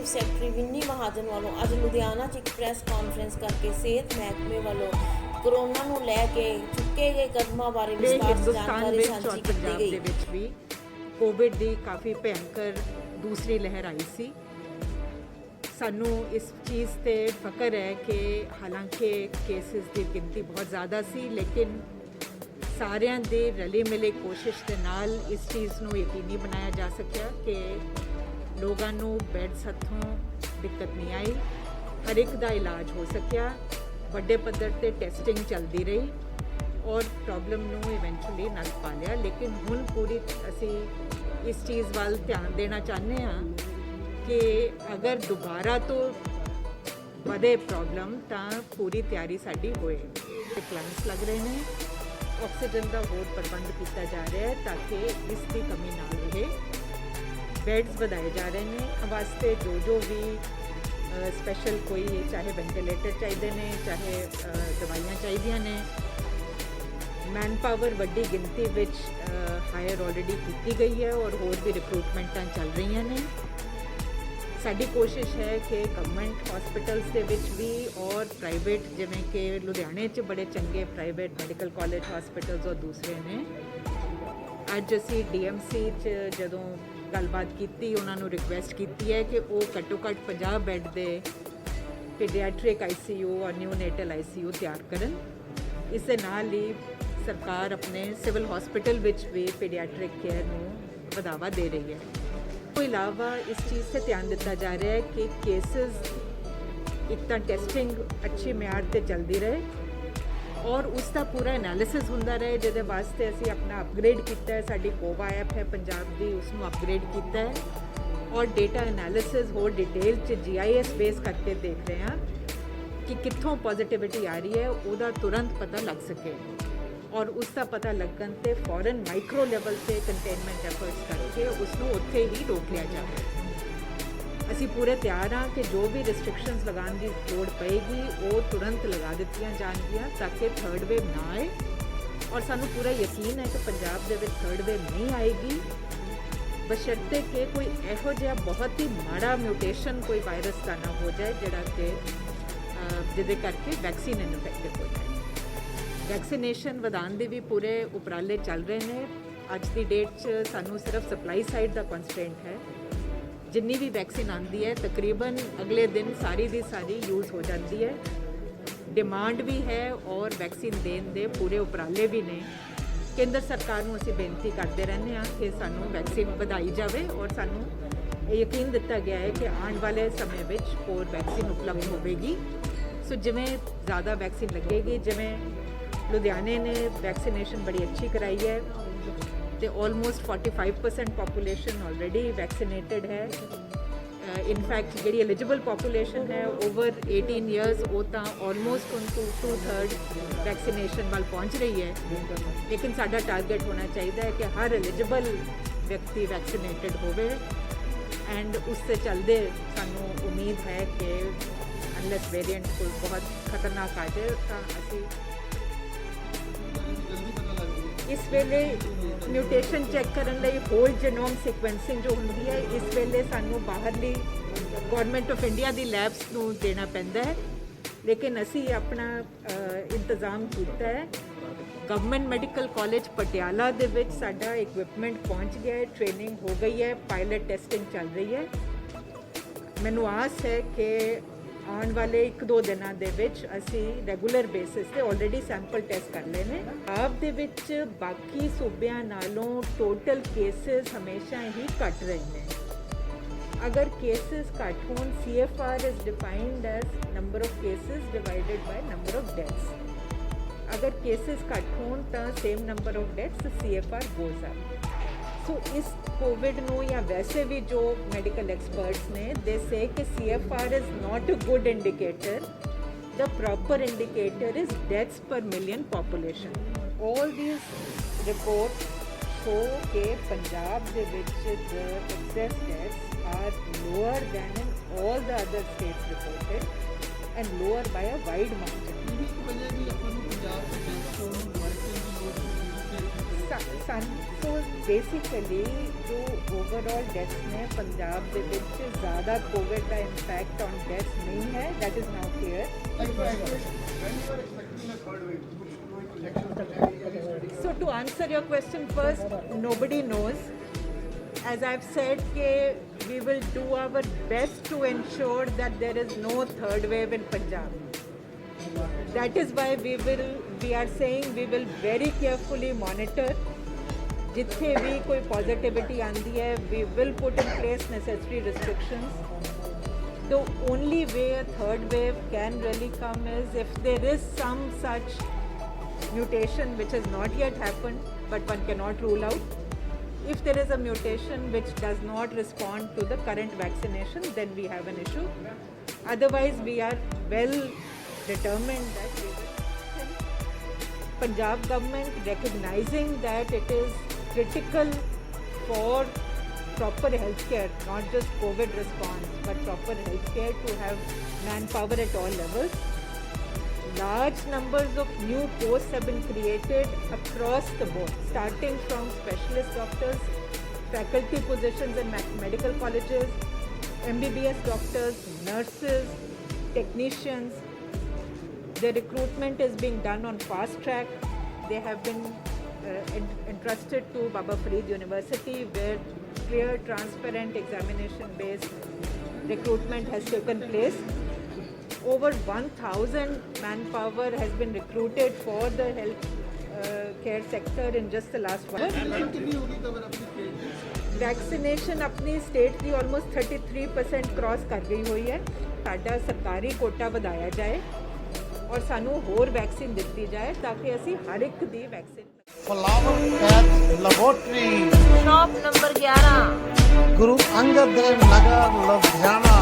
Secretary Vinni Mahajan ਵੱਲੋਂ ਅੱਜ ਲੁਧਿਆਣਾ 'ਚ ਇੱਕ ਪ੍ਰੈਸ ਕਾਨਫਰੰਸ ਕਰਕੇ ਸਿਹਤ ਮਹਿਕਮੇ ਵੱਲੋਂ ਕਰੋਨਾ ਨੂੰ ਲੈ ਕੇ ਚੁੱਕੇ ਗਏ ਕਦਮਾਂ ਬਾਰੇ ਵਿਸਥਾਰ ਜਾਣਕਾਰੀ ਸਾਂਝੀ ਕੀਤੀ ਗਈ। ਦੇ ਵਿੱਚ ਵੀ ਕੋਵਿਡ ਦੀ ਕਾਫੀ ਭਿਆਨਕ ਦੂਸਰੀ ਲਹਿਰ ਆਈ ਸੀ। ਸਾਨੂੰ ਇਸ ਚੀਜ਼ ਤੇ ਫਖਰ ਹੈ ਕਿ ਹਾਲਾਂਕਿ ਕੇਸਿਸ ਦੀ ਗਿਣਤੀ ਬਹੁਤ ਜ਼ਿਆਦਾ ਸੀ, ਲੇਕਿਨ ਸਾਰਿਆਂ ਦੇ ਰਲੇ ਮਿਲੇ ਕੋਸ਼ਿਸ਼ ਦੇ ਨਾਲ ਇਸ ਚੀਜ਼ ਨੂੰ ਯਕੀਨੀ ਬਣਾਇਆ ਜਾ ਸਕਿਆ ਕਿ ਲੋਕਾਂ ਨੂੰ ਬੈੱਡਸ ਹੱਥੋਂ ਦਿੱਕਤ ਨਹੀਂ ਆਈ, ਹਰ ਇੱਕ ਦਾ ਇਲਾਜ ਹੋ ਸਕਿਆ, ਵੱਡੇ ਪੱਧਰ ਤੇ ਟੈਸਟਿੰਗ ਚੱਲਦੀ ਰਹੀ ਔਰ ਪ੍ਰੋਬਲਮ ਨੂੰ ਇਵੈਂਚੁਅਲੀ ਨੱਥ ਪਾ ਲਿਆ। ਲੇਕਿਨ ਹੁਣ ਪੂਰੀ ਅਸੀਂ ਇਸ ਚੀਜ਼ ਵੱਲ ਧਿਆਨ ਦੇਣਾ ਚਾਹੁੰਦੇ ਹਾਂ ਕਿ ਅਗਰ ਦੁਬਾਰਾ ਤੋਂ ਵਧੇ ਪ੍ਰੋਬਲਮ ਤਾਂ ਪੂਰੀ ਤਿਆਰੀ ਸਾਡੀ ਹੋਏ। ਪਲਾਂਟਸ ਲੱਗ ਰਹੇ ਨੇ, ਆਕਸੀਜਨ ਦਾ ਹੋਰ ਪ੍ਰਬੰਧ ਕੀਤਾ ਜਾ ਰਿਹਾ ਹੈ ਤਾਂ ਕਿ ਇਸ ਦੀ ਕਮੀ ਨਾ ਰਹੇ। ਬੈੱਡਸ ਵਧਾਏ ਜਾ ਰਹੇ ਨੇ ਵਾਸਤੇ ਜੋ ਵੀ ਸਪੈਸ਼ਲ ਕੋਈ ਚਾਹੇ ਵੈਂਟੀਲੇਟਰ ਚਾਹੀਦੇ ਨੇ, ਚਾਹੇ ਦਵਾਈਆਂ ਚਾਹੀਦੀਆਂ ਨੇ। ਮੈਨ ਪਾਵਰ ਵੱਡੀ ਗਿਣਤੀ ਵਿੱਚ ਹਾਇਰ ਆਲਰੇਡੀ ਕੀਤੀ ਗਈ ਹੈ ਔਰ ਹੋਰ ਵੀ ਰਿਕਰੂਟਮੈਂਟਾਂ ਚੱਲ ਰਹੀਆਂ ਨੇ। ਸਾਡੀ ਕੋਸ਼ਿਸ਼ ਹੈ ਕਿ ਗਵਰਨਮੈਂਟ ਹਸਪੀਟਲਸ ਦੇ ਵਿੱਚ ਵੀ ਔਰ ਪ੍ਰਾਈਵੇਟ, ਜਿਵੇਂ ਕਿ ਲੁਧਿਆਣੇ 'ਚ ਬੜੇ ਚੰਗੇ ਪ੍ਰਾਈਵੇਟ ਮੈਡੀਕਲ ਕਾਲਜ ਹਸਪੀਟਲਸ ਔਰ ਦੂਸਰੇ ਨੇ। ਅੱਜ ਅਸੀਂ ਡੀਐਮਸੀ 'ਚ ਜਦੋਂ ਗੱਲਬਾਤ ਕੀਤੀ, ਉਹਨਾਂ ਨੂੰ ਰਿਕੁਐਸਟ ਕੀਤੀ ਹੈ ਕਿ ਉਹ ਘੱਟੋ ਘੱਟ 50 ਬੈੱਡ ਦੇ ਪੀਡੀਆਟ੍ਰਿਕ ਆਈਸੀਯੂ ਔਰ ਨਿਊਨੇਟਲ ਆਈਸੀਯੂ ਤਿਆਰ ਕਰਨ। ਇਸ ਦੇ ਨਾਲ ਹੀ ਸਰਕਾਰ ਆਪਣੇ ਸਿਵਲ ਹਸਪੀਟਲ ਵਿੱਚ ਵੀ ਪੀਡੀਆਟ੍ਰਿਕ ਕੇਅਰ ਨੂੰ ਵਧਾਵਾ ਦੇ ਰਹੀ ਹੈ। ਤੋਂ ਇਲਾਵਾ ਇਸ ਚੀਜ਼ 'ਤੇ ਧਿਆਨ ਦਿੱਤਾ ਜਾ ਰਿਹਾ ਹੈ ਕਿ ਕੇਸਿਸ ਇੱਕ ਤਾਂ ਟੈਸਟਿੰਗ ਅੱਛੀ ਮਿਆਰ 'ਤੇ ਚੱਲਦੀ ਰਹੇ ਔਰ ਉਸ ਦਾ ਪੂਰਾ ਐਨਾਲਿਸਿਸ ਹੁੰਦਾ ਰਹੇ, ਜਿਹਦੇ ਵਾਸਤੇ ਅਸੀਂ ਆਪਣਾ ਅਪਗ੍ਰੇਡ ਕੀਤਾ ਹੈ। ਸਾਡੀ ਕੋਵਾ ਐਪ ਹੈ ਪੰਜਾਬ ਦੀ, ਉਸ ਨੂੰ ਅਪਗ੍ਰੇਡ ਕੀਤਾ ਹੈ ਔਰ ਡੇਟਾ ਐਨਾਲਿਸਿਸ ਹੋਰ ਡਿਟੇਲ 'ਚ GIS ਬੇਸ ਕਰਕੇ ਦੇਖ ਰਹੇ ਹਾਂ ਕਿ ਕਿੱਥੋਂ ਪੋਜ਼ਿਟਿਵਿਟੀ ਆ ਰਹੀ ਹੈ, ਉਹਦਾ ਤੁਰੰਤ ਪਤਾ ਲੱਗ ਸਕੇ ਔਰ ਉਸ ਦਾ ਪਤਾ ਲੱਗਣ ਤੇ ਫੌਰਨ ਮਾਈਕਰੋ ਲੈਵਲ ਤੇ ਕੰਟੇਨਮੈਂਟ ਐਫਰਟਸ ਕਰਕੇ ਉਸ ਨੂੰ ਉੱਥੇ ਹੀ ਰੋਕ ਲਿਆ ਜਾਵੇ। ਅਸੀਂ ਪੂਰੇ ਤਿਆਰ ਹਾਂ ਕਿ ਜੋ ਵੀ ਰਿਸਟ੍ਰਿਕਸ਼ਨਸ ਲਗਾਉਣ ਦੀ ਲੋੜ ਪਏਗੀ ਉਹ ਤੁਰੰਤ ਲਗਾ ਦਿੱਤੀਆਂ ਜਾਣਗੀਆਂ ਤਾਂ ਕਿ ਥਰਡ ਵੇਵ ਨਾ ਆਏ ਔਰ ਸਾਨੂੰ ਪੂਰਾ ਯਕੀਨ ਹੈ ਕਿ ਪੰਜਾਬ ਦੇ ਵਿੱਚ ਥਰਡ ਵੇਵ ਨਹੀਂ ਆਏਗੀ, ਬਸ਼ਰਤੇ ਕਿ ਕੋਈ ਇਹੋ ਜਿਹਾ ਬਹੁਤ ਹੀ ਮਾੜਾ ਮਿਊਟੇਸ਼ਨ ਕੋਈ ਵਾਇਰਸ ਦਾ ਨਾ ਹੋ ਜਾਏ ਜਿਹੜਾ ਕਿ ਜਿਹਦੇ ਕਰਕੇ ਵੈਕਸੀਨ ਇਨਫੈਕਟਿਵ ਹੋ ਜਾਏ। ਵੈਕਸੀਨੇਸ਼ਨ ਵਧਾਉਣ ਦੇ ਵੀ ਪੂਰੇ ਉਪਰਾਲੇ ਚੱਲ ਰਹੇ ਨੇ। ਅੱਜ ਦੀ ਡੇਟ 'ਚ ਸਾਨੂੰ ਸਿਰਫ ਸਪਲਾਈ ਸਾਈਡ ਦਾ ਕੰਸਟ੍ਰੇਂਟ ਹੈ। ਜਿੰਨੀ ਵੀ ਵੈਕਸੀਨ ਆਉਂਦੀ ਹੈ ਤਕਰੀਬਨ ਅਗਲੇ ਦਿਨ ਸਾਰੀ ਦੀ ਸਾਰੀ ਯੂਜ਼ ਹੋ ਜਾਂਦੀ ਹੈ। ਡਿਮਾਂਡ ਵੀ ਹੈ ਔਰ ਵੈਕਸੀਨ ਦੇਣ ਦੇ ਪੂਰੇ ਉਪਰਾਲੇ ਵੀ ਨੇ। ਕੇਂਦਰ ਸਰਕਾਰ ਨੂੰ ਅਸੀਂ ਬੇਨਤੀ ਕਰਦੇ ਰਹਿੰਦੇ ਹਾਂ ਕਿ ਸਾਨੂੰ ਵੈਕਸੀਨ ਵਧਾਈ ਜਾਵੇ ਔਰ ਸਾਨੂੰ ਇਹ ਯਕੀਨ ਦਿੱਤਾ ਗਿਆ ਹੈ ਕਿ ਆਉਣ ਵਾਲੇ ਸਮੇਂ ਵਿੱਚ ਹੋਰ ਵੈਕਸੀਨ ਉਪਲਬਧ ਹੋਵੇਗੀ। ਸੋ ਜਿਵੇਂ ਜ਼ਿਆਦਾ ਵੈਕਸੀਨ ਲੱਗੇਗੀ, ਜਿਵੇਂ ਲੁਧਿਆਣੇ ਨੇ ਵੈਕਸੀਨੇਸ਼ਨ ਬੜੀ ਅੱਛੀ ਕਰਾਈ ਹੈ ਤੇ ਆਲਮੋਸਟ 45% ਪੋਪੂਲੇਸ਼ਨ ਆਲਰੇਡੀ ਵੈਕਸੀਨੇਟਡ ਹੈ। ਇਨਫੈਕਟ ਜਿਹੜੀ ਐਲੀਜੀਬਲ ਪੋਪੂਲੇਸ਼ਨ ਹੈ ਓਵਰ 18 ਇਅਰਸ, ਉਹ ਤਾਂ ਆਲਮੋਸਟ ਹੁਣ 2/3 ਵੈਕਸੀਨੇਸ਼ਨ ਵੱਲ ਪਹੁੰਚ ਰਹੀ ਹੈ। ਲੇਕਿਨ ਸਾਡਾ ਟਾਰਗੇਟ ਹੋਣਾ ਚਾਹੀਦਾ ਹੈ ਕਿ ਹਰ ਐਲੀਜੀਬਲ ਵਿਅਕਤੀ ਵੈਕਸੀਨੇਟਡ ਹੋਵੇ ਐਂਡ ਉਸ ਤੇ ਚੱਲਦੇ ਸਾਨੂੰ ਉਮੀਦ ਹੈ ਕਿ ਅਨਲੈਸ ਵੇਰੀਐਂਟ ਕੋਈ ਬਹੁਤ ਖਤਰਨਾਕ ਆ ਜਾਏ ਤਾਂ ਅਸੀਂ ਇਸ ਵੇਲੇ ਮਿਊਟੇਸ਼ਨ ਚੈੱਕ ਕਰਨ ਲਈ ਹੋਲ ਜੀਨੋਮ ਸੀਕੁਐਂਸਿੰਗ ਜੋ ਹੁੰਦੀ ਹੈ, ਇਸ ਵੇਲੇ ਸਾਨੂੰ ਬਾਹਰਲੀ government of India the labs ਨੂੰ ਦੇਣਾ ਪੈਂਦਾ ਹੈ। ਲੇਕਿਨ ਅਸੀਂ ਆਪਣਾ ਇੰਤਜ਼ਾਮ ਕੀਤਾ ਹੈ। ਗਵਰਨਮੈਂਟ ਮੈਡੀਕਲ ਕਾਲਜ ਪਟਿਆਲਾ ਦੇ ਵਿੱਚ ਸਾਡਾ ਇਕਵਿਪਮੈਂਟ ਪਹੁੰਚ ਗਿਆ ਹੈ, ਟ੍ਰੇਨਿੰਗ ਹੋ ਗਈ ਹੈ, ਪਾਇਲਟ ਟੈਸਟਿੰਗ ਚੱਲ ਰਹੀ ਹੈ। ਮੈਨੂੰ ਆਸ ਹੈ ਕਿ ਆਉਣ ਵਾਲੇ 1-2 ਦਿਨਾਂ ਦੇ ਵਿੱਚ ਅਸੀਂ ਰੈਗੂਲਰ ਬੇਸਿਸ ਤੇ ਆਲਰੇਡੀ ਸੈਂਪਲ ਟੈਸਟ ਕਰ ਲਏ ਨੇ। ਪੰਜਾਬ ਦੇ ਵਿੱਚ ਬਾਕੀ ਸੂਬਿਆਂ ਨਾਲੋਂ ਟੋਟਲ ਕੇਸਿਸ ਹਮੇਸ਼ਾ ਹੀ ਘਟ ਰਹੇ ਨੇ। ਅਗਰ ਕੇਸਿਸ ਘੱਟ ਹੋਣ, CFR is defined as number of cases divided by number of deaths. ਅਗਰ ਕੇਸਿਸ ਘੱਟ ਹੋਣ ਤਾਂ same number of deaths, CFR goes up. ਸੋ ਇਸ ਕੋਵਿਡ ਨੂੰ ਜਾਂ ਵੈਸੇ ਵੀ ਜੋ ਮੈਡੀਕਲ ਐਕਸਪਰਟਸ ਨੇ ਦੇ ਸੇ ਕਿ CFR is not a good indicator. The proper indicator is deaths per million population. All these reports show ਕਿ ਪੰਜਾਬ ਦੇ ਵਿੱਚ the excess deaths are lower than in all the other states reported and lower by a wide margin. So basically ਜੋ overall deaths ਨੇ ਪੰਜਾਬ ਦੇ ਵਿੱਚ ਜ਼ਿਆਦਾ Covid the impact on deaths ਨਹੀਂ ਹੈ, that is now clear. So to answer your question first, nobody knows. As I've said, we will do our best to ensure that there is no third wave in Punjab. That is why we are saying we will very carefully monitor. जिथे भी कोई positivity आती है, we will put in place necessary restrictions. The only way a third wave can really come is if there is some such mutation which has not yet happened, but one cannot rule out. If there is a mutation which does not respond to the current vaccination, then we have an issue. Otherwise, we are well determined that we will. Punjab government recognizing that it is critical for proper healthcare, not just COVID response, but proper healthcare to have manpower at all levels. Large numbers of new posts have been created across the board, starting from specialist doctors, faculty positions in medical colleges, MBBS doctors, nurses, technicians. The recruitment is being done on fast track. They have been entrusted to Baba Farid University, where clear, transparent, examination-based recruitment has taken place. Over 1,000 manpower has been recruited for the health care sector in just the last 1 year. Vaccination अपनी state की almost 33% cross कर गई हुई है। साडा सरकारी कोटा ਵਧਾਇਆ ਜਾਏ और सानू होर वैक्सीन ਦਿੱਤੀ ਜਾਏ ताकि ਅਸੀਂ हर एक ਦੀ vaccine. Flower path laboratory shop number 11 Guru Angad Dev नगर लुधियाना।